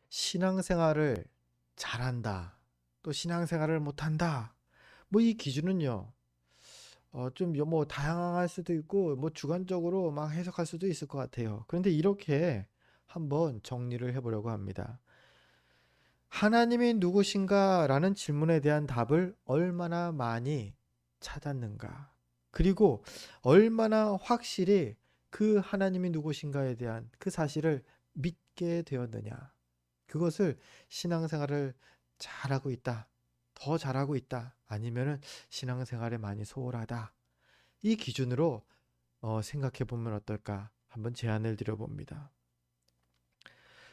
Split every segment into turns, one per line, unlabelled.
신앙생활을 잘한다, 또 신앙생활을 못한다. 뭐 이 기준은요, 좀 뭐 다양할 수도 있고, 뭐 주관적으로 막 해석할 수도 있을 것 같아요. 그런데 이렇게 한번 정리를 해보려고 합니다. 하나님이 누구신가? 라는 질문에 대한 답을 얼마나 많이 찾았는가? 그리고 얼마나 확실히 그 하나님이 누구신가에 대한 그 사실을 믿게 되었느냐? 그것을 신앙생활을 잘하고 있다, 더 잘하고 있다, 아니면은 신앙생활에 많이 소홀하다. 이 기준으로 생각해 보면 어떨까? 한번 제안을 드려봅니다.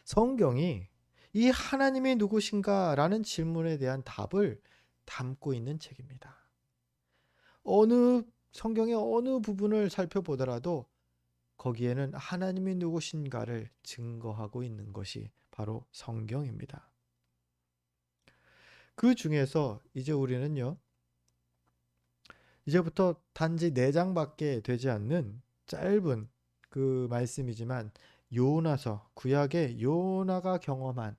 성경이 이 하나님이 누구신가라는 질문에 대한 답을 담고 있는 책입니다. 어느 성경의 어느 부분을 살펴보더라도 거기에는 하나님이 누구신가를 증거하고 있는 것이 바로 성경입니다. 그 중에서 이제 우리는요, 이제부터 단지 4장밖에 되지 않는 짧은 그 말씀이지만 요나서, 구약의 요나가 경험한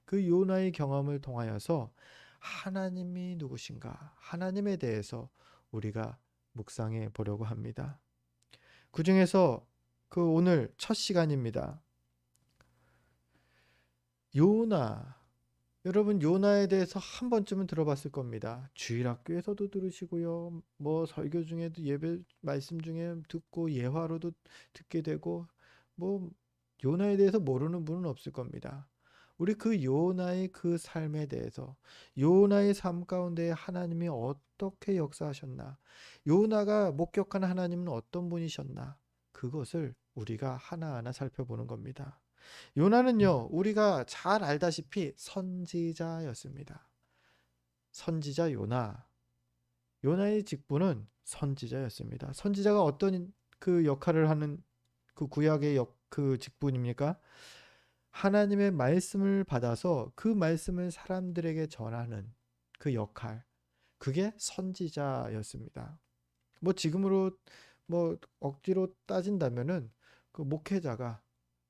그 요나의 경험을 통하여서 하나님이 누구신가, 하나님에 대해서 우리가 묵상해 보려고 합니다. 그 중에서 그 오늘 첫 시간입니다. 요나. 여러분, 요나에 대해서 한 번쯤은 들어봤을 겁니다. 주일학교에서도 들으시고요. 뭐 설교 중에도, 예배 말씀 중에 듣고, 예화로도 듣게 되고, 뭐 요나에 대해서 모르는 분은 없을 겁니다. 우리 그 요나의 그 삶에 대해서, 요나의 삶 가운데 하나님이 어떻게 역사하셨나, 요나가 목격한 하나님은 어떤 분이셨나, 그것을 우리가 하나하나 살펴보는 겁니다. 요나는요, 우리가 잘 알다시피 선지자였습니다. 선지자 요나. 요나의 직분은 선지자였습니다. 선지자가 어떤 그 역할을 하는 그 구약의 그 직분입니까? 하나님의 말씀을 받아서 그 말씀을 사람들에게 전하는 그 역할. 그게 선지자였습니다. 뭐 지금으로 뭐 억지로 따진다면은 그 목회자가,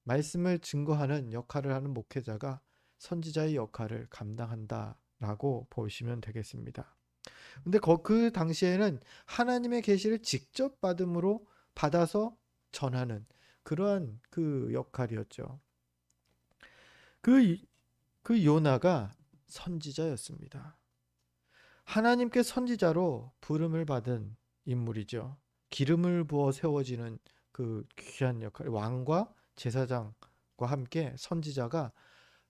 말씀을 증거하는 역할을 하는 목회자가 선지자의 역할을 감당한다라고 보시면 되겠습니다. 근데 그 당시에는 하나님의 계시를 직접 받아서 전하는 그러한 그 역할이었죠. 그, 그 요나가 선지자였습니다. 하나님께 선지자로 부름을 받은 인물이죠. 기름을 부어 세워지는 그 귀한 역할, 왕과 제사장과 함께 선지자가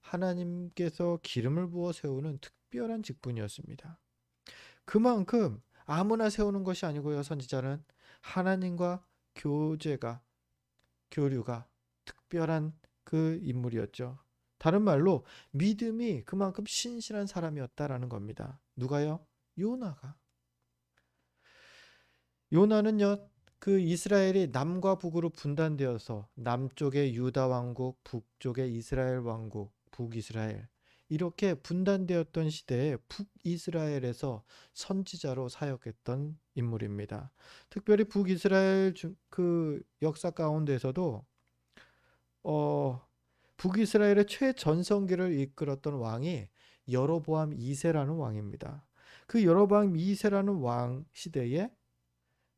하나님께서 기름을 부어 세우는 특별한 직분이었습니다. 그만큼 아무나 세우는 것이 아니고요. 선지자는 하나님과 교류가 특별한 그 인물이었죠. 다른 말로 믿음이 그만큼 신실한 사람이었다라는 겁니다. 누가요? 요나가. 요나는요, 그 이스라엘이 남과 북으로 분단되어서 남쪽의 유다 왕국, 북쪽의 이스라엘 왕국, 북이스라엘, 이렇게 분단되었던 시대에 북이스라엘에서 선지자로 사역했던 인물입니다. 특별히 북이스라엘 그 역사 가운데서도 어, 북이스라엘의 최전성기를 이끌었던 왕이 여로보암 2세라는 왕입니다. 그 여로보암 2세라는 왕 시대에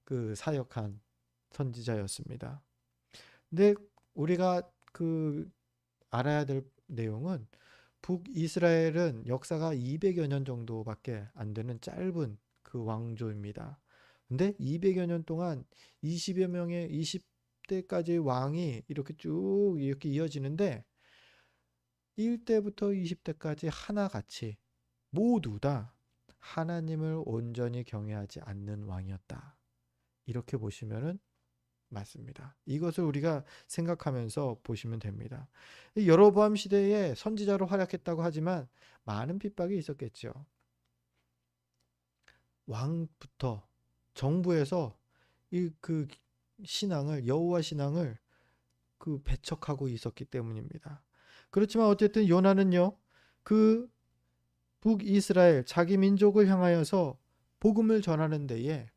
그 사역한 선지자였습니다. 근데 우리가 그 알아야 될 내용은 북이스라엘은 역사가 200여 년 정도밖에 안 되는 짧은 그 왕조입니다. 근데 200여 년 동안 20여 명의 20대까지 왕이 이렇게 쭉 이렇게 이어지는데 1대부터 20대까지 하나같이 모두 다 하나님을 온전히 경외하지 않는 왕이었다. 이렇게 보시면은 맞습니다. 이것을 우리가 생각하면서 보시면 됩니다. 여로보암 시대에 선지자로 활약했다고 하지만 많은 핍박이 있었겠죠. 왕부터 정부에서 이 그 신앙을, 여호와 신앙을 그 배척하고 있었기 때문입니다. 그렇지만 어쨌든 요나는요, 그 북이스라엘 자기 민족을 향하여서 복음을 전하는 데에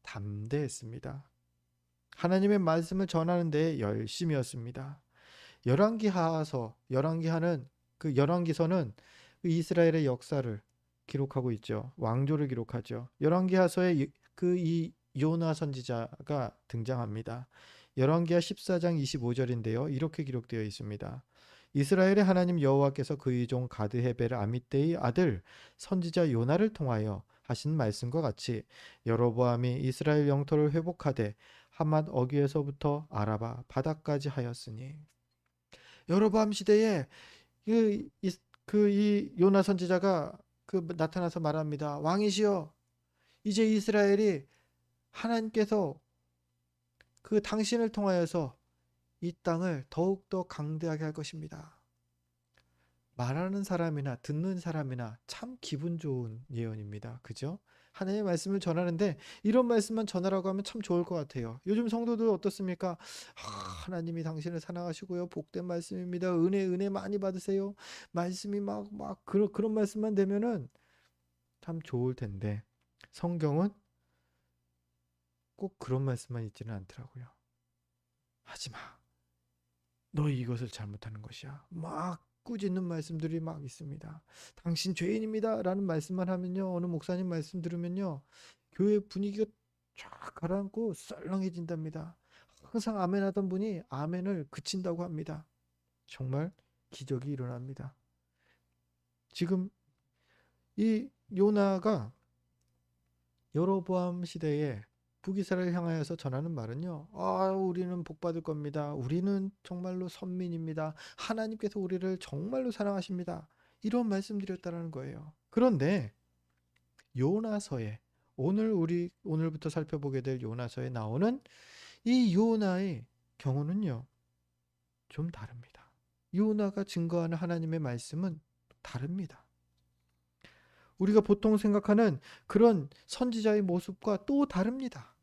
담대했습니다. 하나님의 말씀을 전하는 데에 열심이었습니다. 열왕기하는 그 열왕기서는 그 이스라엘의 역사를 기록하고 있죠. 왕조를 기록하죠. 열왕기하서에 그 이 요나 선지자가 등장합니다. 열왕기하 14장 25절인데요. 이렇게 기록되어 있습니다. 이스라엘의 하나님 여호와께서 그의 종 가드 헤벨 아mit대의 아들 선지자 요나를 통하여 하신 말씀과 같이 여로보암이 이스라엘 영토를 회복하되 하맛 어귀에서부터 아라바 바다까지 하였으니. 여로보암 시대에 이 요나 선지자가 나타나서 말합니다. 왕이시여, 이제 이스라엘이 하나님께서 당신을 통하여서 이 땅을 더욱더 강대하게 할 것입니다. 말하는 사람이나 듣는 사람이나 참 기분 좋은 예언입니다. 그죠? 하나님의 말씀을 전하는데 이런 말씀만 전하라고 하면 참 좋을 것 같아요. 요즘 성도들 어떻습니까? 하나님이 당신을 사랑하시고요. 복된 말씀입니다. 은혜 많이 받으세요. 말씀이 그런 말씀만 되면은 참 좋을 텐데 성경은 꼭 그런 말씀만 있지는 않더라고요. 하지마. 너 이것을 잘못하는 것이야. 꾸짖는 말씀들이 있습니다. 당신 죄인입니다 라는 말씀만 하면요, 어느 목사님 말씀 들으면요, 교회 분위기가 쫙 가라앉고 썰렁해진답니다. 항상 아멘 하던 분이 아멘을 그친다고 합니다. 정말 기적이 일어납니다. 지금 이 요나가 여로보암 시대에 북이스라엘을 향하여서 전하는 말은요. 우리는 복 받을 겁니다. 우리는 정말로 선민입니다. 하나님께서 우리를 정말로 사랑하십니다. 이런 말씀드렸다라는 거예요. 그런데 요나서에 오늘부터 살펴보게 될 요나서에 나오는 이 요나의 경우는요. 좀 다릅니다. 요나가 증거하는 하나님의 말씀은 다릅니다. 우리가 보통 생각하는 그런 선지자의 모습과 또 다릅니다.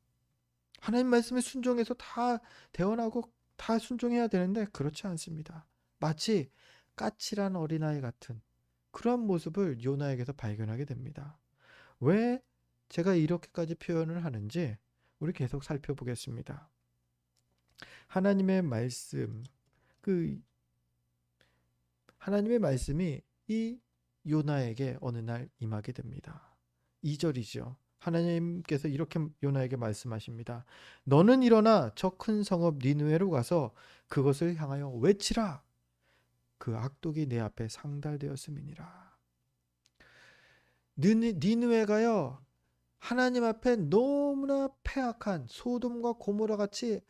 하나님 말씀에 순종해서 다 대언하고 다 순종해야 되는데 그렇지 않습니다. 마치 까칠한 어린아이 같은 그런 모습을 요나에게서 발견하게 됩니다. 왜 제가 이렇게까지 표현을 하는지 우리 계속 살펴보겠습니다. 하나님의 말씀이 이 요나에게 어느 날 임하게 됩니다. 2절이죠. 하나님께서 이렇게 요나에게 말씀하십니다. 너는 일어나 저 큰 성읍 니느웨로 가서 그것을 향하여 외치라. 그 악독이 내 앞에 상달되었음이니라. 니느웨가요, 하나님 앞에 너무나 패악한 소돔과 고모라 같이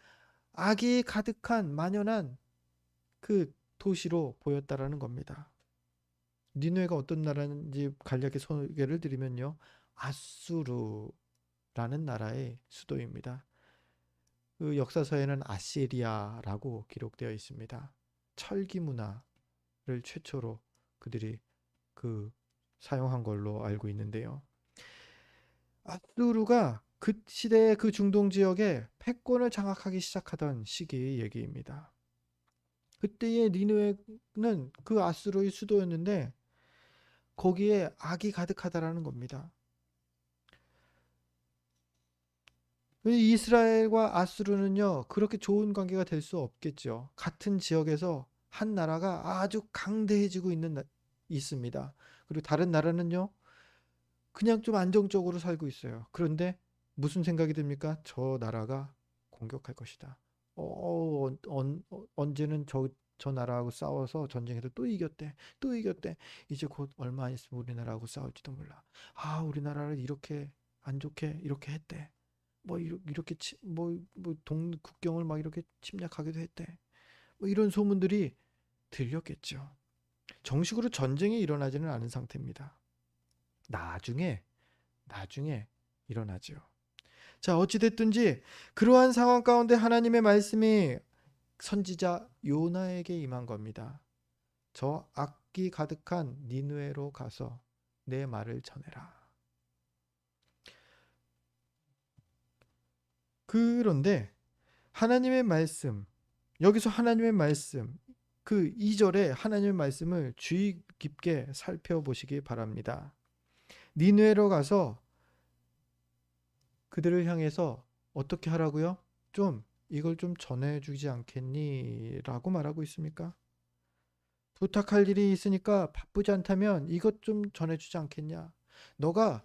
악이 가득한 만연한 그 도시로 보였다라는 겁니다. 니느웨가 어떤 나라인지 간략히 소개를 드리면요, 아수르라는 나라의 수도입니다. 그 역사서에는 아시리아라고 기록되어 있습니다. 철기 문화를 최초로 그들이 사용한 걸로 알고 있는데요. 아수르가 그 시대의 그 중동 지역에 패권을 장악하기 시작하던 시기의 얘기입니다. 그때의 니느웨는 그 아수르의 수도였는데 거기에 악이 가득하다라는 겁니다. 이스라엘과 아수르는요, 그렇게 좋은 관계가 될 수 없겠죠. 같은 지역에서 한 나라가 아주 강대해지고 있습니다. 그리고 다른 나라는요, 그냥 좀 안정적으로 살고 있어요. 그런데 무슨 생각이 듭니까? 저 나라가 공격할 것이다. 언제는 저 나라하고 싸워서 전쟁에서 또 이겼대. 또 이겼대. 이제 곧 얼마 안 있으면 우리나라하고 싸울지도 몰라. 우리나라를 이렇게 안 좋게 이렇게 했대. 이렇게 국경을 이렇게 침략하기도 했대. 이런 소문들이 들렸겠죠. 정식으로 전쟁이 일어나지는 않은 상태입니다. 나중에 일어나죠. 자, 어찌됐든지 그러한 상황 가운데 하나님의 말씀이 선지자 요나에게 임한 겁니다. 저 악기 가득한 니느웨로 가서 내 말을 전해라. 그런데 하나님의 말씀, 여기서 하나님의 말씀, 그 2절에 하나님의 말씀을 주의 깊게 살펴보시기 바랍니다. 니느웨로 가서 그들을 향해서 어떻게 하라고요? 이걸 좀 전해주지 않겠니? 라고 말하고 있습니까? 부탁할 일이 있으니까 바쁘지 않다면 이것 좀 전해주지 않겠냐? 너가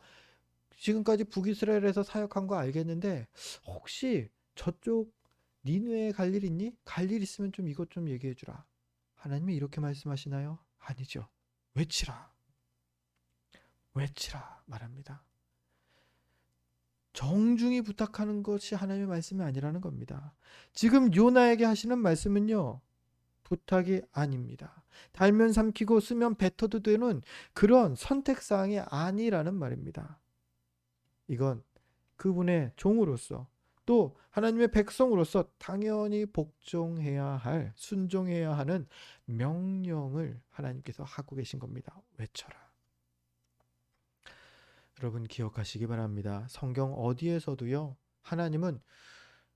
지금까지 북이스라엘에서 사역한 거 알겠는데 혹시 저쪽 니느웨에 갈 일 있니? 갈 일 있으면 좀 이것 좀 얘기해 주라. 하나님이 이렇게 말씀하시나요? 아니죠. 외치라. 외치라 말합니다. 정중히 부탁하는 것이 하나님의 말씀이 아니라는 겁니다. 지금 요나에게 하시는 말씀은요. 부탁이 아닙니다. 달면 삼키고 쓰면 뱉어도 되는 그런 선택사항이 아니라는 말입니다. 이건 그분의 종으로서 또 하나님의 백성으로서 당연히 복종해야 할, 순종해야 하는 명령을 하나님께서 하고 계신 겁니다. 외쳐라. 여러분 기억하시기 바랍니다. 성경 어디에서도요, 하나님은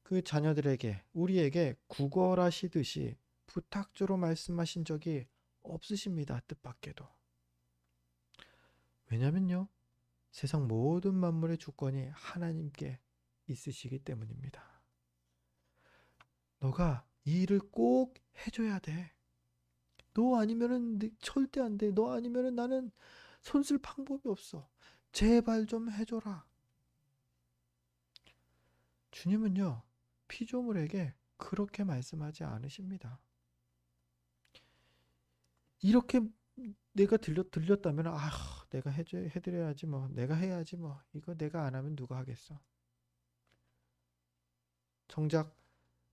그 자녀들에게, 우리에게 구걸하시듯이 부탁조로 말씀하신 적이 없으십니다. 뜻밖에도. 왜냐면요, 세상 모든 만물의 주권이 하나님께 있으시기 때문입니다. 너가 이 일을 꼭 해줘야 돼. 너 아니면은 절대 안 돼. 너 아니면은 나는 손 쓸 방법이 없어. 제발 좀 해줘라. 주님은요, 피조물에게 그렇게 말씀하지 않으십니다. 이렇게 내가 들렸다면, 내가 해드려야지 뭐. 내가 해야지 뭐. 이거 내가 안 하면 누가 하겠어. 정작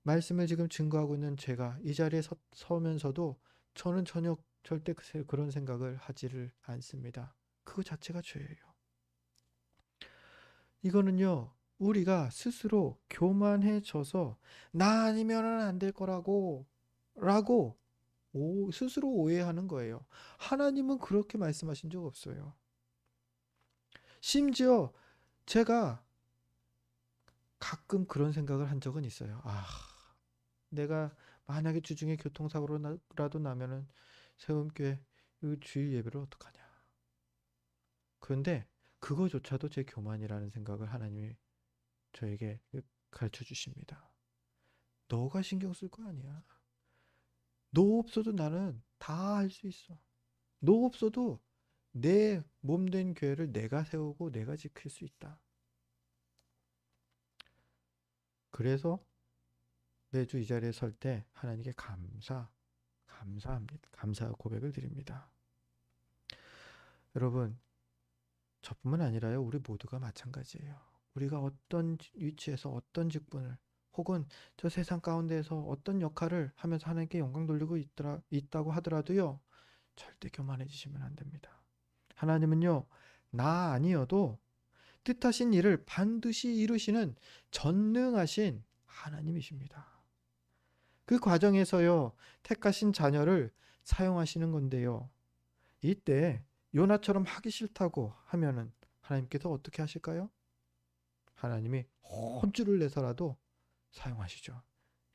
말씀을 지금 증거하고 있는 제가 이 자리에 서면서도 저는 전혀 절대 그런 생각을 하지를 않습니다. 그거 자체가 죄예요. 이거는요, 우리가 스스로 교만해져서 나 아니면은 안 될 거라고 라고 스스로 오해하는 거예요. 하나님은 그렇게 말씀하신 적 없어요. 심지어 제가 가끔 그런 생각을 한 적은 있어요. 내가 만약에 주중에 교통사고라도 나면은 세움교회 주일 예배를 어떡하냐. 그런데 그거조차도 제 교만이라는 생각을 하나님이 저에게 가르쳐 주십니다. 너가 신경 쓸 거 아니야. 너 없어도 나는 다 할 수 있어. 너 없어도 내 몸된 교회를 내가 세우고 내가 지킬 수 있다. 그래서 매주 이 자리에 설 때 하나님께 감사합니다. 감사 고백을 드립니다. 여러분, 저뿐만 아니라요, 우리 모두가 마찬가지예요. 우리가 어떤 위치에서 어떤 직분을 혹은 저 세상 가운데에서 어떤 역할을 하면서 하나님께 영광 돌리고 있다고 하더라도요, 절대 교만해지시면 안 됩니다. 하나님은요, 나 아니어도 뜻하신 일을 반드시 이루시는 전능하신 하나님이십니다. 그 과정에서요, 택하신 자녀를 사용하시는 건데요. 이때 요나처럼 하기 싫다고 하면은 하나님께서 어떻게 하실까요? 하나님이 혼쭐을 내서라도 사용하시죠.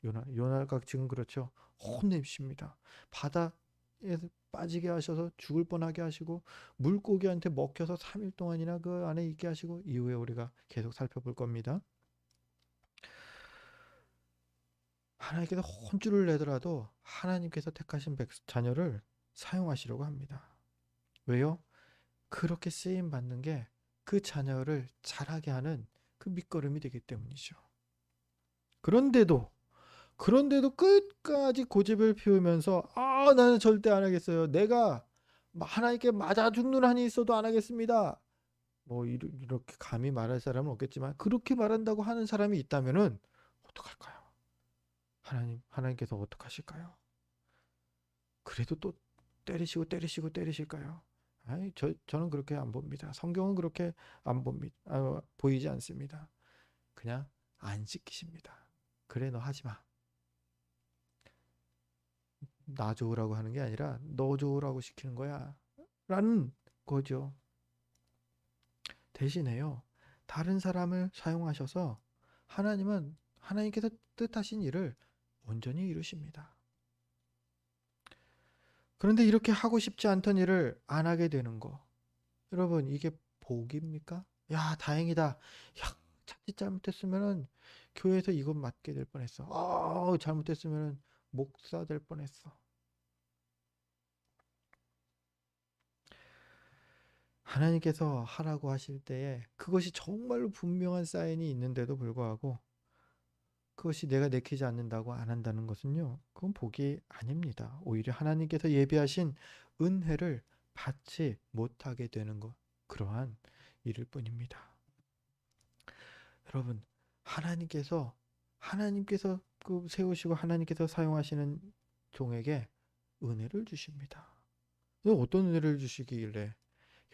요나가 지금 그렇죠. 혼내십니다. 바다에 빠지게 하셔서 죽을 뻔하게 하시고 물고기한테 먹혀서 3일 동안이나 그 안에 있게 하시고 이후에 우리가 계속 살펴볼 겁니다. 하나님께서 혼쭐을 내더라도 하나님께서 택하신 자녀를 사용하시려고 합니다. 왜요? 그렇게 쓰임 받는 게 그 자녀를 자라게 하는 그 밑거름이 되기 때문이죠. 그런데도 끝까지 고집을 피우면서 나는 절대 안 하겠어요. 내가 하나님께 맞아 죽는 한이 있어도 안 하겠습니다. 뭐 이렇게 감히 말할 사람은 없겠지만 그렇게 말한다고 하는 사람이 있다면은 어떡할까요? 하나님께서 어떡하실까요? 그래도 또 때리실까요? 저는 그렇게 안 봅니다. 성경은 그렇게 안 봅니다. 보이지 않습니다. 그냥 안 시키십니다. 그래, 너 하지 마. 나 좋으라고 하는 게 아니라 너 좋으라고 시키는 거야. 라는 거죠. 대신에요, 다른 사람을 사용하셔서 하나님께서 뜻하신 일을 온전히 이루십니다. 그런데 이렇게 하고 싶지 않던 일을 안 하게 되는 거. 여러분, 이게 복입니까? 야, 다행이다. 야, 자칫 잘못했으면은 교회에서 이것 맞게 될 뻔했어. 잘못했으면은 목사 될 뻔했어. 하나님께서 하라고 하실 때에 그것이 정말로 분명한 사인이 있는데도 불구하고 그것이 내가 내키지 않는다고 안 한다는 것은요, 그건 복이 아닙니다. 오히려 하나님께서 예비하신 은혜를 받지 못하게 되는 것, 그러한 일일 뿐입니다. 여러분, 하나님께서 그 세우시고 하나님께서 사용하시는 종에게 은혜를 주십니다. 어떤 은혜를 주시길래,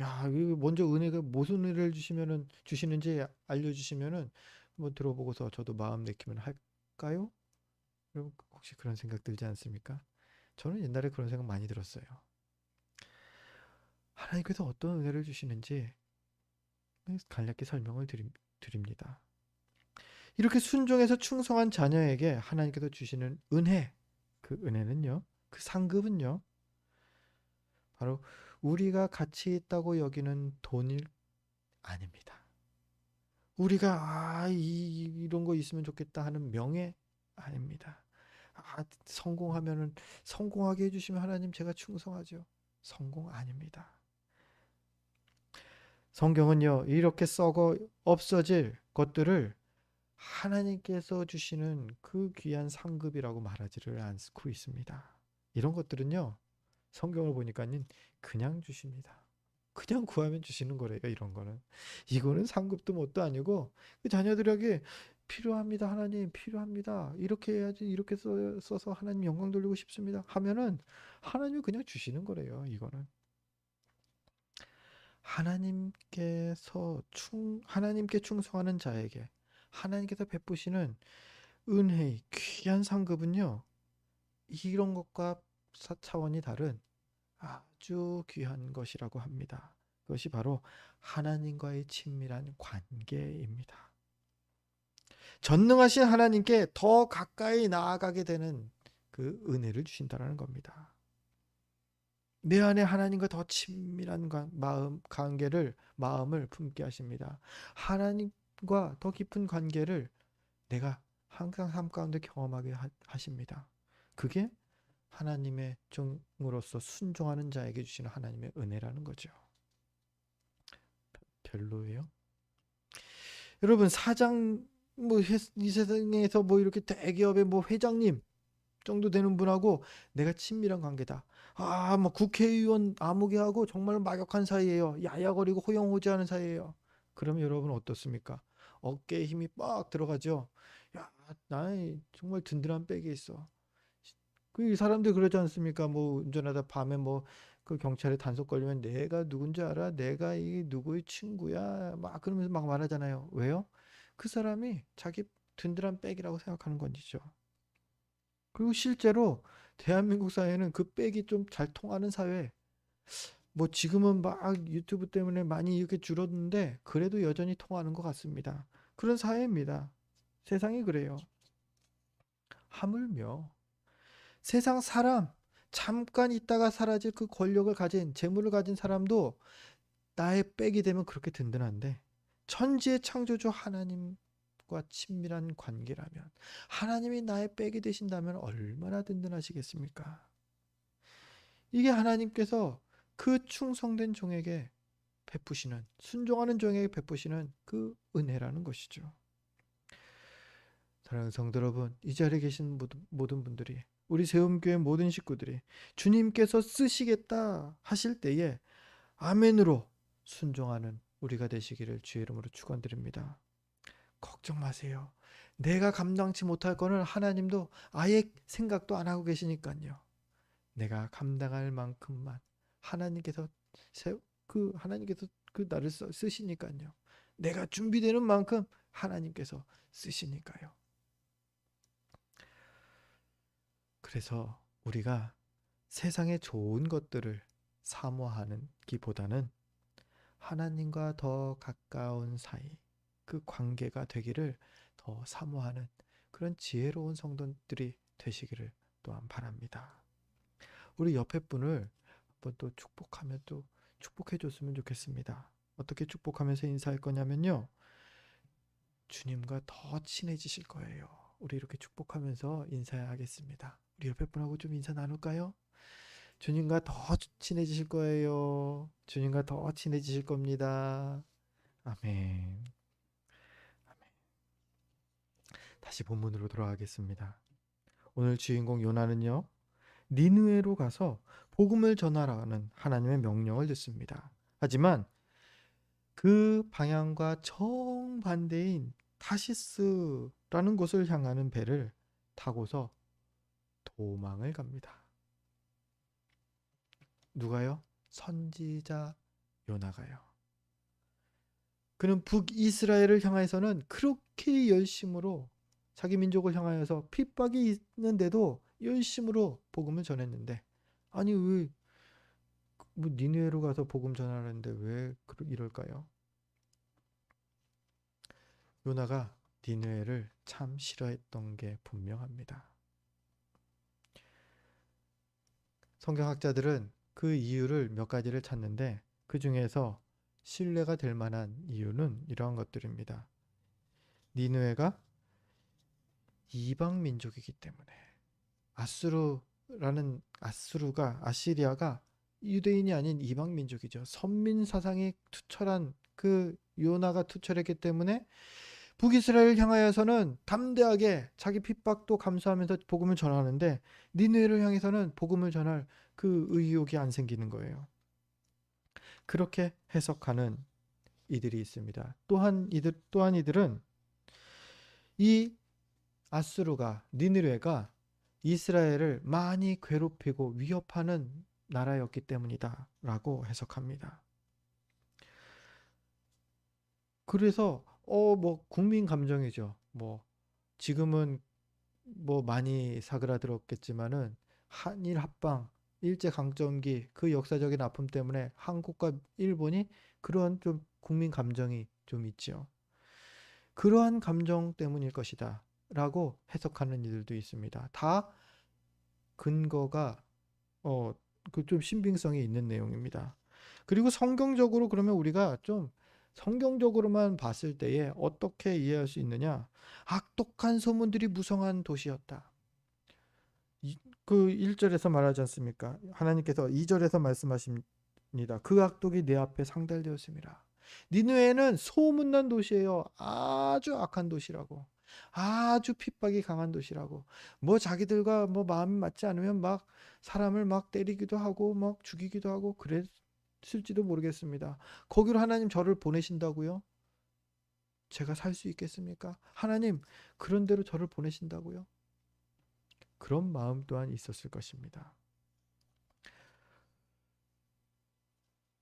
야, 이거 먼저 은혜가 무슨 은혜를 주시는지 알려주시면은 한번 들어보고서 저도 마음 내키면 할까요? 여러분 혹시 그런 생각 들지 않습니까? 저는 옛날에 그런 생각 많이 들었어요. 하나님께서 어떤 은혜를 주시는지 간략히 설명을 드립니다. 이렇게 순종해서 충성한 자녀에게 하나님께서 주시는 은혜, 그 은혜는요, 그 상급은요, 바로 우리가 가치 있다고 여기는 돈일 아닙니다. 우리가 이런 거 있으면 좋겠다 하는 명예 아닙니다. 성공하면은 성공하게 해주시면 하나님 제가 충성하죠. 성공 아닙니다. 성경은요, 이렇게 썩어 없어질 것들을 하나님께서 주시는 그 귀한 상급이라고 말하지를 않고 있습니다. 이런 것들은요, 성경을 보니까는 그냥 주십니다. 그냥 구하면 주시는 거래요, 이런 거는. 이거는 상급도 뭣도 아니고, 그 자녀들에게 필요합니다, 하나님, 필요합니다. 이렇게 해야지, 이렇게 써서 하나님 영광 돌리고 싶습니다. 하면은, 하나님이 그냥 주시는 거래요, 이거는. 하나님께 충성하는 자에게 하나님께서 베푸시는 은혜의 귀한 상급은요, 이런 것과 차원이 다른 아주 귀한 것이라고 합니다. 그것이 바로 하나님과의 친밀한 관계입니다. 전능하신 하나님께 더 가까이 나아가게 되는 그 은혜를 주신다는 겁니다. 내 안에 하나님과 더 친밀한 마음을 품게 하십니다. 하나님과 더 깊은 관계를 내가 항상 삶 가운데 경험하게 하십니다. 그게 하나님의 종으로서 순종하는 자에게 주시는 하나님의 은혜라는 거죠. 별로예요? 여러분, 사장, 이 세상에서 이렇게 대기업의 회장님 정도 되는 분하고 내가 친밀한 관계다. 국회의원 아무개하고 정말 막역한 사이예요. 야야거리고 호영호재하는 사이예요. 그럼 여러분 어떻습니까? 어깨에 힘이 빡 들어가죠. 야, 나 정말 든든한 백이 있어. 그 사람들 그러지 않습니까? 운전하다 밤에 그 경찰에 단속 걸리면 내가 누군지 알아? 내가 이 누구의 친구야? 막 그러면서 막 말하잖아요. 왜요? 그 사람이 자기 든든한 백이라고 생각하는 건지죠. 그리고 실제로 대한민국 사회는 그 백이 좀 잘 통하는 사회. 지금은 막 유튜브 때문에 많이 이렇게 줄었는데 그래도 여전히 통하는 것 같습니다. 그런 사회입니다. 세상이 그래요. 하물며 세상 사람, 잠깐 있다가 사라질 그 권력을 가진, 재물을 가진 사람도 나의 백이 되면 그렇게 든든한데, 천지의 창조주 하나님과 친밀한 관계라면, 하나님이 나의 백이 되신다면 얼마나 든든하시겠습니까? 이게 하나님께서 그 충성된 종에게 베푸시는, 순종하는 종에게 베푸시는 그 은혜라는 것이죠. 사랑하는 성도 여러분, 이 자리에 계신 모든 분들이, 우리 세움교회 모든 식구들이 주님께서 쓰시겠다 하실 때에 아멘으로 순종하는 우리가 되시기를 주의 이름으로 축원드립니다. 걱정 마세요. 내가 감당치 못할 거는 하나님도 아예 생각도 안 하고 계시니까요. 내가 감당할 만큼만 하나님께서 하나님께서 그 나를 쓰시니까요. 내가 준비되는 만큼 하나님께서 쓰시니까요. 그래서 우리가 세상의 좋은 것들을 사모하기보다는 하나님과 더 가까운 사이, 그 관계가 되기를 더 사모하는 그런 지혜로운 성도들이 되시기를 또한 바랍니다. 우리 옆에 분을 한번 또 축복하면 또 축복해 줬으면 좋겠습니다. 어떻게 축복하면서 인사할 거냐면요. 주님과 더 친해지실 거예요. 우리 이렇게 축복하면서 인사하겠습니다. 우리 옆에 분하고 좀 인사 나눌까요? 주님과 더 친해지실 거예요. 주님과 더 친해지실 겁니다. 아멘. 다시 본문으로 돌아가겠습니다. 오늘 주인공 요나는요, 니느웨로 가서 복음을 전하라는 하나님의 명령을 듣습니다. 하지만 그 방향과 정반대인 타시스라는 곳을 향하는 배를 타고서 도망을 갑니다. 누가요? 선지자 요나가요. 그는 북이스라엘을 향해서는 그렇게 열심으로 자기 민족을 향하여서 핍박이 있는데도 열심으로 복음을 전했는데, 아니 왜 뭐 니느웨로 가서 복음 전하는데 왜 이럴까요? 요나가 니느웨를 참 싫어했던 게 분명합니다. 성경학자들은 그 이유를 몇 가지를 찾는데, 그 중에서 신뢰가 될 만한 이유는 이러한 것들입니다. 니느웨가 이방 민족이기 때문에, 아시리아가 유대인이 아닌 이방 민족이죠. 선민 사상이 투철한 그 요나가 투철했기 때문에 북이스라엘 향하여서는 담대하게 자기 핍박도 감수하면서 복음을 전하는데, 니느웨를 향해서는 복음을 전할 그 의욕이 안 생기는 거예요. 그렇게 해석하는 이들이 있습니다. 또한 이들은 이 니느웨가 이스라엘을 많이 괴롭히고 위협하는 나라였기 때문이다라고 해석합니다. 그래서 뭐 국민 감정이죠. 뭐 지금은 뭐 많이 사그라들었겠지만은 한일 합방, 일제 강점기 그 역사적인 아픔 때문에 한국과 일본이 그런 좀 국민 감정이 좀 있죠. 그러한 감정 때문일 것이다 라고 해석하는 이들도 있습니다. 다 근거가 그 좀 신빙성이 있는 내용입니다. 그리고 성경적으로, 그러면 우리가 좀 성경적으로만 봤을 때에 어떻게 이해할 수 있느냐? 악독한 소문들이 무성한 도시였다. 그 1절에서 말하지 않습니까? 하나님께서 2절에서 말씀하십니다. 그 악독이 내 앞에 상달되었습니다. 니느웨는 소문난 도시예요. 아주 악한 도시라고. 아주 핍박이 강한 도시라고. 뭐 자기들과 뭐 마음이 맞지 않으면 막 사람을 막 때리기도 하고 막 죽이기도 하고 그랬을지도 모르겠습니다. 거기로 하나님 저를 보내신다고요? 제가 살 수 있겠습니까? 하나님 그런 데로 저를 보내신다고요? 그런 마음 또한 있었을 것입니다.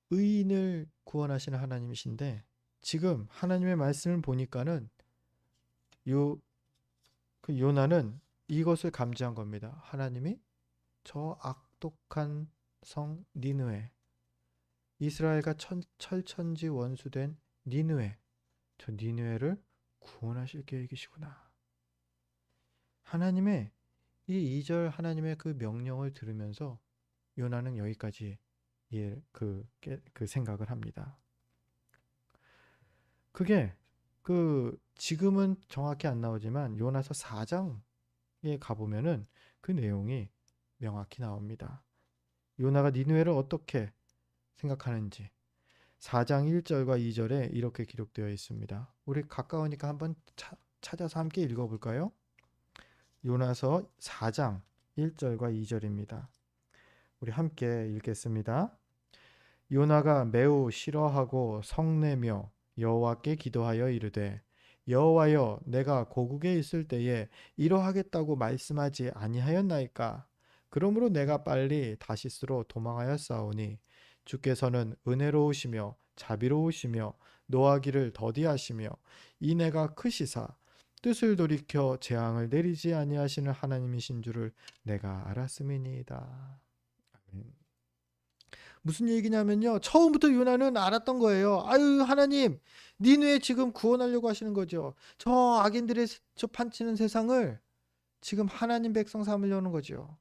의인을 구원하시는 하나님이신데, 지금 하나님의 말씀을 보니까는 그 요나는 이것을 감지한 겁니다. 하나님이 저 악독한 성 니느웨, 이스라엘과 철천지 원수된 니느웨, 저 니느웨를 구원하실 계획이시구나. 하나님의 이 2절 하나님의 그 명령을 들으면서 요나는 여기까지 그 생각을 합니다. 그게 지금은 정확히 안 나오지만 요나서 4장에 가보면은 그 내용이 명확히 나옵니다. 요나가 니느웨를 어떻게 생각하는지 4장 1절과 2절에 이렇게 기록되어 있습니다. 우리 가까우니까 한번 찾아서 함께 읽어볼까요? 요나서 4장 1절과 2절입니다. 우리 함께 읽겠습니다. 요나가 매우 싫어하고 성내며 여호와께 기도하여 이르되, 여호와여, 내가 고국에 있을 때에 이러하겠다고 말씀하지 아니하였나이까? 그러므로 내가 빨리 다시스로 도망하였사오니 주께서는 은혜로우시며 자비로우시며 노하기를 더디하시며 인애가 크시사 뜻을 돌이켜 재앙을 내리지 아니하시는 하나님이신 줄을 내가 알았음이니이다. 아멘. 무슨 얘기냐면요, 처음부터 요나는 알았던 거예요. 아유 하나님, 니느웨 지금 구원하려고 하시는 거죠. 저 악인들의 저 판치는 세상을 지금 하나님 백성 삼으려는 거죠.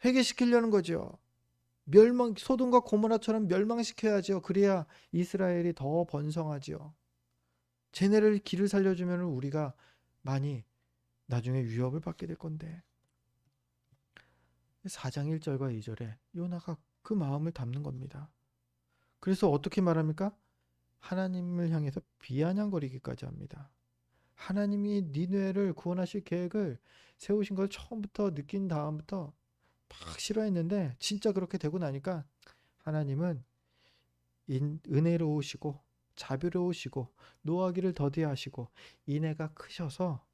회개시키려는 거죠. 소돔과 고모라처럼 멸망시켜야죠. 그래야 이스라엘이 더 번성하지요. 쟤네를 길을 살려주면 우리가 많이 나중에 위협을 받게 될 건데, 4장 1절과 2절에 요나가 그 마음을 담는 겁니다. 그래서 어떻게 말합니까? 하나님을 향해서 비아냥거리기까지 합니다. 하나님이 니느웨를 구원하실 계획을 세우신 걸 처음부터 느낀 다음부터 막 싫어했는데 진짜 그렇게 되고 나니까 하나님은 은혜로우시고 자비로우시고 노하기를 더디하시고 인애가 크셔서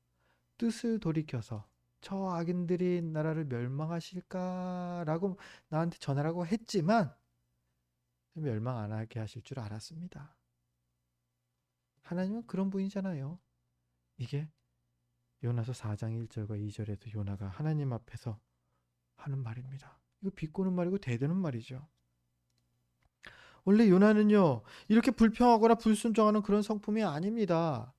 뜻을 돌이켜서 저 악인들이 나라를 멸망하실까라고 나한테 전하라고 했지만 멸망 안 하게 하실 줄 알았습니다. 하나님은 그런 분이잖아요. 이게 요나서 4장 1절과 2절에도 요나가 하나님 앞에서 하는 말입니다. 이거 비꼬는 말이고 대드는 말이죠. 원래 요나는요, 이렇게 불평하거나 불순종하는 그런 성품이 아닙니다.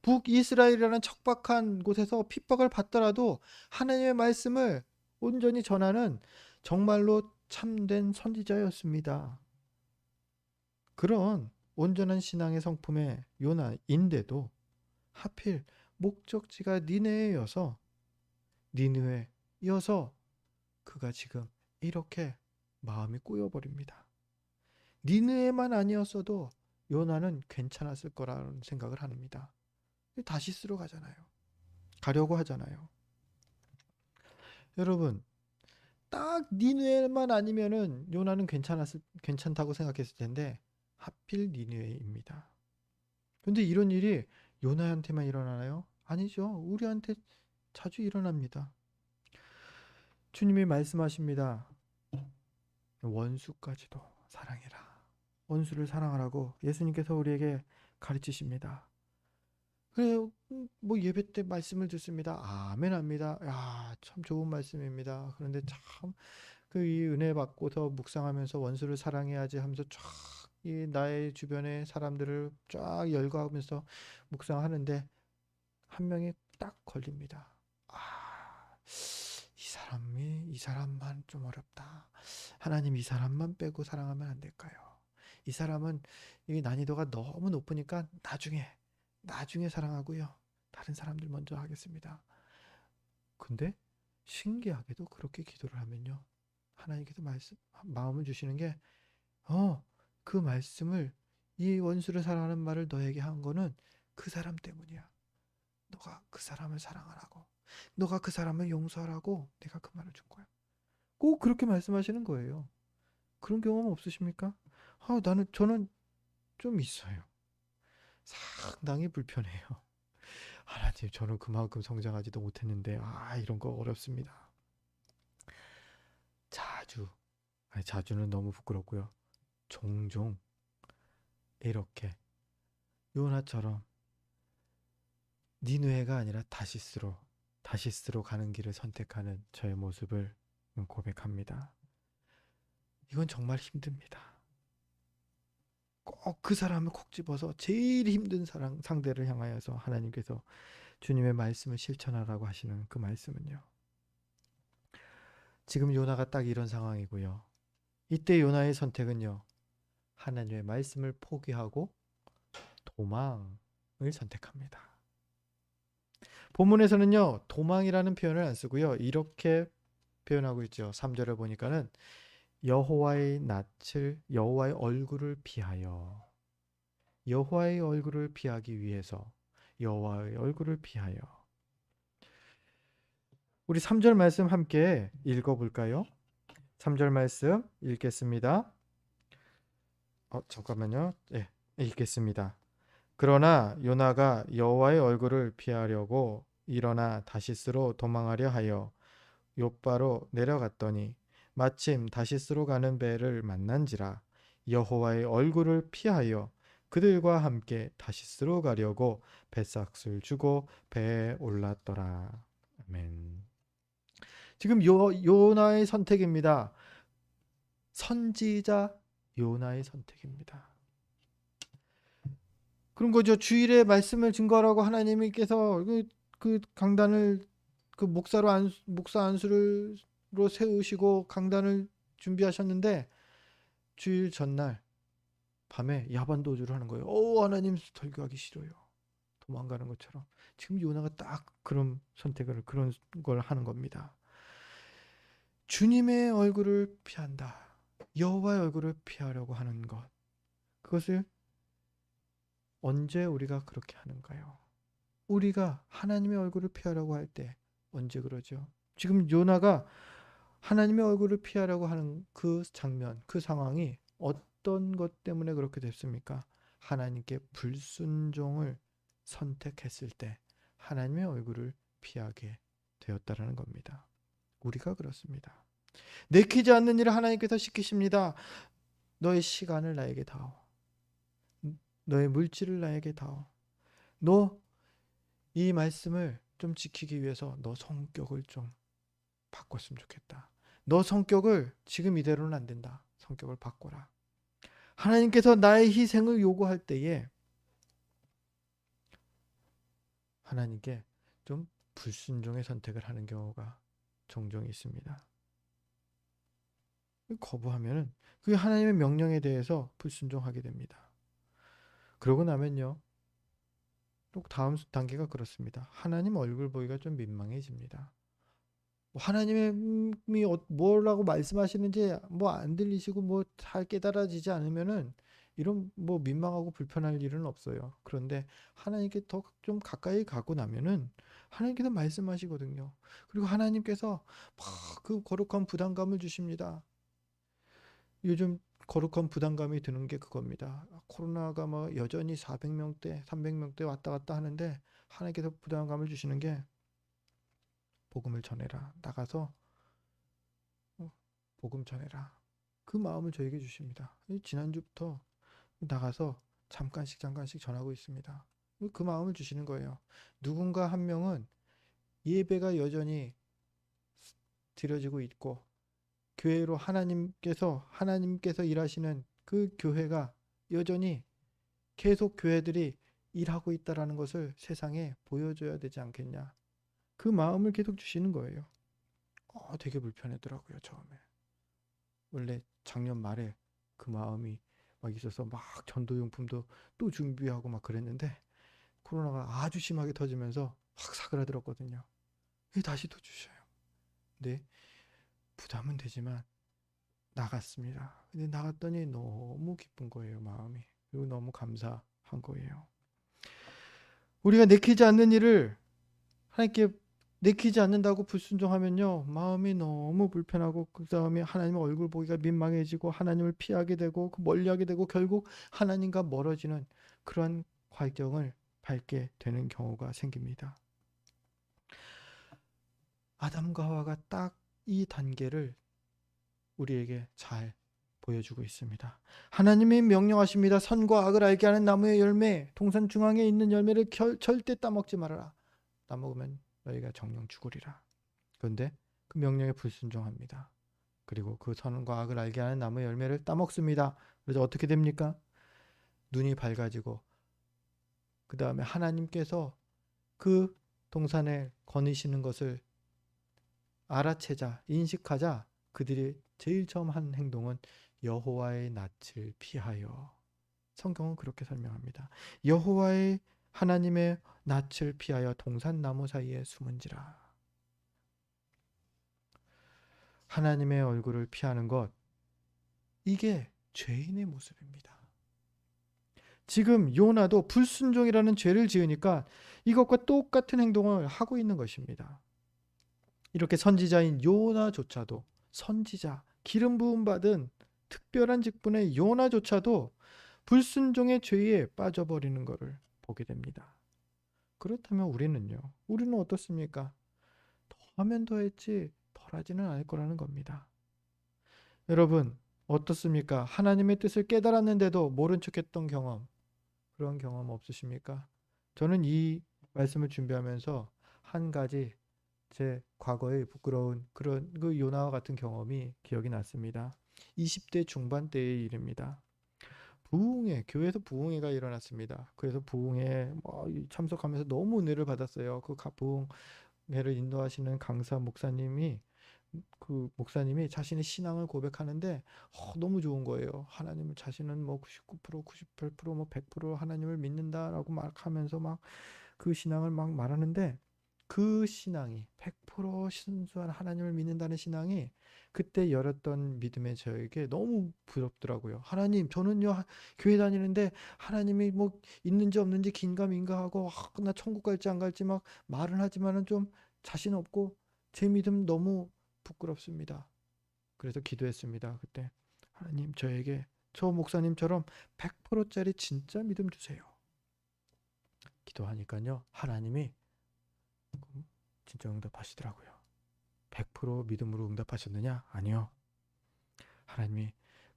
북이스라엘이라는 척박한 곳에서 핍박을 받더라도 하나님의 말씀을 온전히 전하는 정말로 참된 선지자였습니다. 그런 온전한 신앙의 성품의 요나인데도 하필 목적지가 니느웨여서 그가 지금 이렇게 마음이 꼬여버립니다. 니느웨만 아니었어도 요나는 괜찮았을 거라는 생각을 합니다. 다시 쓰러 가려고 하잖아요. 여러분, 딱 니느웨만 아니면은 요나는 괜찮다고 생각했을 텐데 하필 니느웨입니다. 근데 이런 일이 요나한테만 일어나나요? 아니죠. 우리한테 자주 일어납니다. 주님이 말씀하십니다. 원수까지도 사랑해라. 원수를 사랑하라고 예수님께서 우리에게 가르치십니다. 그래요. 뭐 예배 때 말씀을 듣습니다. 아멘 합니다. 야, 참 좋은 말씀입니다. 그런데 참 그 이 은혜 받고서 묵상하면서 원수를 사랑해야지 하면서 쫙 이 나의 주변의 사람들을 쫙 열거하면서 묵상하는데 한 명이 딱 걸립니다. 아, 이 사람만 좀 어렵다. 하나님 이 사람만 빼고 사랑하면 안 될까요? 이 사람은 이 난이도가 너무 높으니까 나중에 사랑하고요. 다른 사람들 먼저 하겠습니다. 근데 신기하게도 그렇게 기도를 하면요. 하나님께서 마음을 주시는 게, 그 말씀을 이 원수를 사랑하는 말을 너에게 한 거는 그 사람 때문이야. 너가 그 사람을 사랑하라고. 너가 그 사람을 용서하라고 내가 그 말을 준 거야. 꼭 그렇게 말씀하시는 거예요. 그런 경험 없으십니까? 저는 좀 있어요. 상당히 불편해요. 하나님, 저는 그만큼 성장하지도 못했는데, 이런 거 어렵습니다. 자주는 너무 부끄럽고요. 종종 이렇게 요나처럼 니느웨가 아니라 다시스로 가는 길을 선택하는 저의 모습을 고백합니다. 이건 정말 힘듭니다. 꼭 그 사람을 콕 집어서 제일 힘든 상대를 향하여서 하나님께서 주님의 말씀을 실천하라고 하시는 그 말씀은요. 지금 요나가 딱 이런 상황이고요. 이때 요나의 선택은요. 하나님의 말씀을 포기하고 도망을 선택합니다. 본문에서는요. 도망이라는 표현을 안 쓰고요. 이렇게 표현하고 있죠. 3절을 보니까는 여호와의 얼굴을 피하여 여호와의 얼굴을 피하기 위해서 여호와의 얼굴을 피하여 우리 3절 말씀 함께 읽어볼까요? 3절 말씀 읽겠습니다. 잠깐만요. 네, 읽겠습니다. 그러나 요나가 여호와의 얼굴을 피하려고 일어나 다시스로 도망하려 하여 욥바로 내려갔더니 마침 다시스로 가는 배를 만난지라 여호와의 얼굴을 피하여 그들과 함께 다시스로 가려고 배삭을 주고 배에 올랐더라. 아멘. 지금 요나의 선택입니다. 선지자 요나의 선택입니다. 그런 거죠. 주일에 말씀을 증거하라고 하나님께서 그 강단을 목사 안수로 세우시고 강단을 준비하셨는데 주일 전날 밤에 야반 도주를 하는 거예요. 하나님 설교하기 싫어요. 도망가는 것처럼. 지금 요나가 딱 그런 선택을 그런 걸 하는 겁니다. 주님의 얼굴을 피한다. 여호와의 얼굴을 피하려고 하는 것. 그것을 언제 우리가 그렇게 하는가요? 우리가 하나님의 얼굴을 피하려고 할 때 언제 그러죠? 지금 요나가 하나님의 얼굴을 피하려고 하는 그 장면, 그 상황이 어떤 것 때문에 그렇게 됐습니까? 하나님께 불순종을 선택했을 때 하나님의 얼굴을 피하게 되었다라는 겁니다. 우리가 그렇습니다. 내키지 않는 일을 하나님께서 시키십니다. 너의 시간을 나에게 다오. 너의 물질을 나에게 다오. 너 이 말씀을 좀 지키기 위해서 너 성격을 좀 바꿨으면 좋겠다. 너 성격을 지금 이대로는 안 된다. 성격을 바꿔라. 하나님께서 나의 희생을 요구할 때에 하나님께 좀 불순종의 선택을 하는 경우가 종종 있습니다. 거부하면은 그 하나님의 명령에 대해서 불순종하게 됩니다. 그러고 나면요. 또 다음 단계가 그렇습니다. 하나님 얼굴 보기가 좀 민망해집니다. 하나님이 뭐라고 말씀하시는지 뭐 안 들리시고 뭐 잘 깨달아지지 않으면은 이런 뭐 민망하고 불편할 일은 없어요. 그런데 하나님께 더 좀 가까이 가고 나면은 하나님께서 말씀하시거든요. 그리고 하나님께서 막 그 거룩한 부담감을 주십니다. 요즘 거룩한 부담감이 드는 게 그겁니다. 코로나가 뭐 여전히 400명대, 300명대 왔다 갔다 하는데 하나님께서 부담감을 주시는 게 복음을 전해라. 나가서 복음 전해라. 그 마음을 저에게 주십니다. 지난주부터 나가서 잠깐씩 전하고 있습니다. 그 마음을 주시는 거예요. 누군가 한 명은 예배가 여전히 드려지고 있고 교회로 하나님께서 일하시는 그 교회가 여전히 계속 교회들이 일하고 있다라는 것을 세상에 보여줘야 되지 않겠냐. 그 마음을 계속 주시는 거예요. 되게 불편하더라고요, 처음에. 원래 작년 말에 그 마음이 막 있어서 막 전도용품도 또 준비하고 막 그랬는데 코로나가 아주 심하게 터지면서 확 사그라들었거든요. 다시 또 주셔요. 근데 부담은 되지만 나갔습니다. 근데 나갔더니 너무 기쁜 거예요, 마음이. 그리고 너무 감사한 거예요. 우리가 내키지 않는 일을 하나님께 내키지 않는다고 불순종하면요, 마음이 너무 불편하고 그 다음에 하나님의 얼굴 보기가 민망해지고 하나님을 피하게 되고 멀리하게 되고 결국 하나님과 멀어지는 그러한 과정을 밟게 되는 경우가 생깁니다. 아담과 하와가 딱 이 단계를 우리에게 잘 보여주고 있습니다. 하나님이 명령하십니다. 선과 악을 알게 하는 나무의 열매, 동산 중앙에 있는 열매를 절대 따먹지 말아라. 따먹으면 너희가 정령 죽으리라. 그런데 그 명령에 불순종합니다. 그리고 그 선과 악을 알게 하는 나무의 열매를 따먹습니다. 그래서 어떻게 됩니까? 눈이 밝아지고 그 다음에 하나님께서 그 동산에 거니시는 것을 알아채자, 인식하자 그들이 제일 처음 한 행동은 여호와의 낯을 피하여. 성경은 그렇게 설명합니다. 여호와의 하나님의 낯을 피하여 동산나무 사이에 숨은지라. 하나님의 얼굴을 피하는 것, 이게 죄인의 모습입니다. 지금 요나도 불순종이라는 죄를 지으니까 이것과 똑같은 행동을 하고 있는 것입니다. 이렇게 선지자인 요나조차도, 선지자, 기름 부음 받은 특별한 직분의 요나조차도 불순종의 죄에 빠져버리는 것을 보게 됩니다. 그렇다면 우리는 어떻습니까? 더하면 더했지 덜하지는 않을 거라는 겁니다. 여러분 어떻습니까? 하나님의 뜻을 깨달았는데도 모른 척했던 경험, 그런 경험 없으십니까? 저는 이 말씀을 준비하면서 한 가지 제 과거의 부끄러운 그런 그 요나와 같은 경험이 기억이 났습니다. 20대 중반 때의 일입니다. 교회에서 부흥회가 일어났습니다. 그래서 부흥회 참석하면서 너무 은혜를 받았어요. 그 부흥회를 인도하시는 강사 목사님이 자신의 신앙을 고백하는데 너무 좋은 거예요. 자신은 뭐 99%, 98%, 뭐 100% 하나님을 믿는다라고 막 하면서 막 그 신앙을 막 말하는데 그 신앙이 100% 순수한 하나님을 믿는다는 신앙이 그때 열었던 믿음의 저에게 너무 부럽더라고요. 하나님, 저는요 교회 다니는데 하나님이 뭐 있는지 없는지 긴가민가 하고 나 천국 갈지 안 갈지 막 말은 하지만은 좀 자신 없고 제 믿음 너무 부끄럽습니다. 그래서 기도했습니다. 그때 하나님, 저에게 저 목사님처럼 100%짜리 진짜 믿음 주세요. 기도하니까요 하나님이 진짜 응답하시더라고요. 100% 믿음으로 응답하셨느냐? 아니요. 하나님이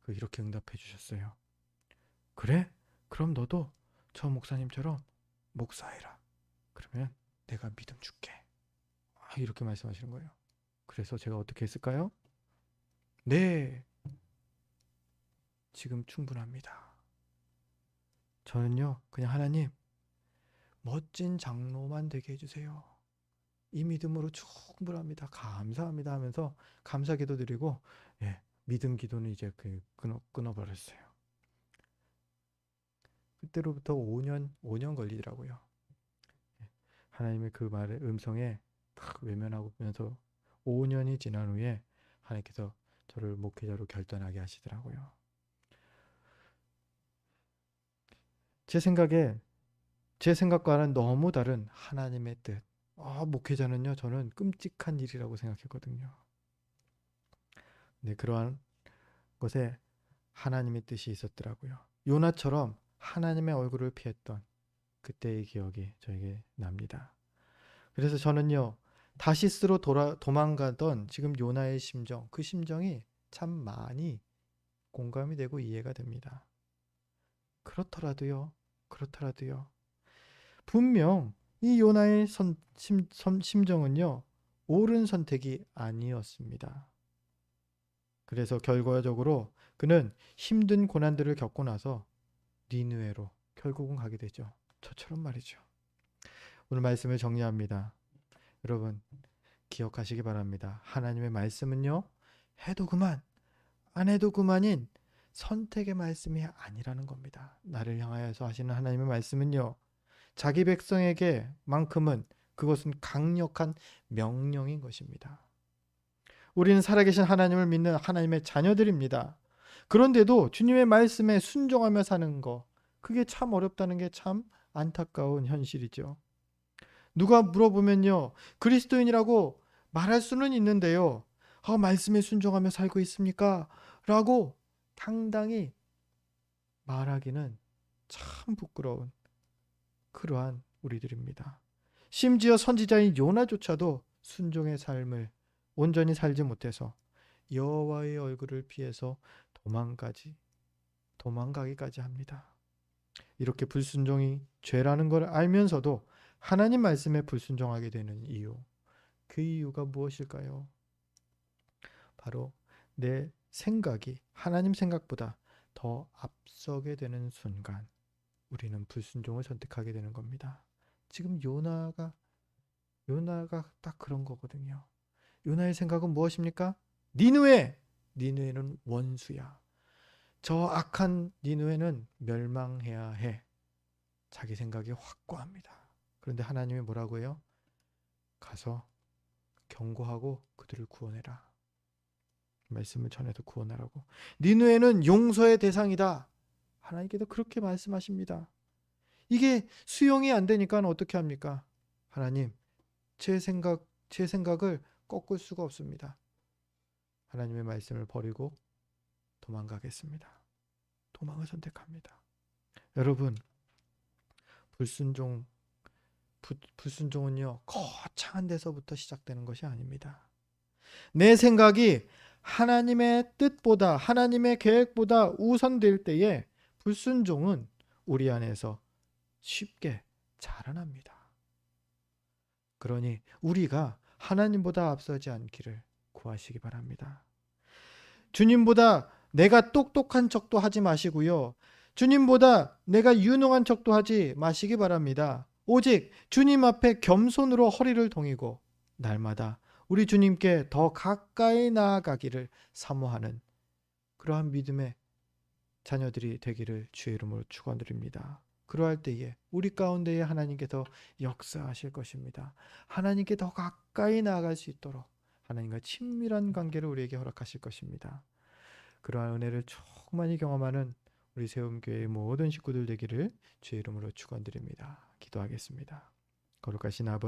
이렇게 응답해 주셨어요. 그래? 그럼 너도 저 목사님처럼 목사해라. 그러면 내가 믿음 줄게. 이렇게 말씀하시는 거예요. 그래서 제가 어떻게 했을까요? 네, 지금 충분합니다. 저는요 그냥 하나님 멋진 장로만 되게 해주세요. 이 믿음으로 충분합니다. 감사합니다 하면서 감사 기도 드리고, 예, 믿음 기도는 이제 끊어버렸어요. 그때로부터 5년 걸리더라고요. 예, 하나님의 그 말의 음성에 딱 외면하면서 5년이 지난 후에 하나님께서 저를 목회자로 결단하게 하시더라고요. 제 생각에 제 생각과는 너무 다른 하나님의 뜻. 목회자는요, 저는 끔찍한 일이라고 생각했거든요. 네, 그러한 것에 하나님의 뜻이 있었더라고요. 요나처럼 하나님의 얼굴을 피했던 그때의 기억이 저에게 납니다. 그래서 저는요, 다시스로 도망가던 지금 요나의 심정, 그 심정이 참 많이 공감이 되고 이해가 됩니다. 그렇더라도요, 분명 이 요나의 심정은요, 옳은 선택이 아니었습니다. 그래서 결과적으로 그는 힘든 고난들을 겪고 나서 니느웨로 결국은 가게 되죠. 저처럼 말이죠. 오늘 말씀을 정리합니다. 여러분, 기억하시기 바랍니다. 하나님의 말씀은요, 해도 그만, 안 해도 그만인 선택의 말씀이 아니라는 겁니다. 나를 향하여서 하시는 하나님의 말씀은요, 자기 백성에게만큼은 그것은 강력한 명령인 것입니다. 우리는 살아계신 하나님을 믿는 하나님의 자녀들입니다. 그런데도 주님의 말씀에 순종하며 사는 거, 그게 참 어렵다는 게 참 안타까운 현실이죠. 누가 물어보면요, 그리스도인이라고 말할 수는 있는데요, 말씀에 순종하며 살고 있습니까? 라고 당당히 말하기는 참 부끄러운 그러한 우리들입니다. 심지어 선지자인 요나조차도 순종의 삶을 온전히 살지 못해서 여호와의 얼굴을 피해서 도망가기까지 합니다. 이렇게 불순종이 죄라는 걸 알면서도 하나님 말씀에 불순종하게 되는 이유, 그 이유가 무엇일까요? 바로 내 생각이 하나님 생각보다 더 앞서게 되는 순간 우리는 불순종을 선택하게 되는 겁니다. 지금 요나가 딱 그런 거거든요. 요나의 생각은 무엇입니까? 니느웨는 원수야. 저 악한 니느웨는 멸망해야 해. 자기 생각이 확고합니다. 그런데 하나님이 뭐라고 해요? 가서 경고하고 그들을 구원해라. 말씀을 전해서 구원하라고. 니느웨는 용서의 대상이다. 하나님께서 그렇게 말씀하십니다. 이게 수용이 안 되니까 어떻게 합니까? 하나님, 제 생각을 꺾을 수가 없습니다. 하나님의 말씀을 버리고 도망가겠습니다. 도망을 선택합니다. 여러분, 불순종은요, 거창한 데서부터 시작되는 것이 아닙니다. 내 생각이 하나님의 뜻보다, 하나님의 계획보다 우선될 때에 불순종은 우리 안에서 쉽게 자라납니다. 그러니 우리가 하나님보다 앞서지 않기를 구하시기 바랍니다. 주님보다 내가 똑똑한 척도 하지 마시고요. 주님보다 내가 유능한 척도 하지 마시기 바랍니다. 오직 주님 앞에 겸손으로 허리를 동이고 날마다 우리 주님께 더 가까이 나아가기를 사모하는 그러한 믿음의 자녀들이 되기를 주의 이름으로 축원드립니다. 그러할 때에 우리 가운데에 하나님께서 역사하실 것입니다. 하나님께 더 가까이 나아갈 수 있도록 하나님과 친밀한 관계를 우리에게 허락하실 것입니다. 그러한 은혜를 충만히 경험하는 우리 세움교회의 모든 식구들 되기를 주의 이름으로 축원드립니다. 기도하겠습니다. 거룩하신 아버지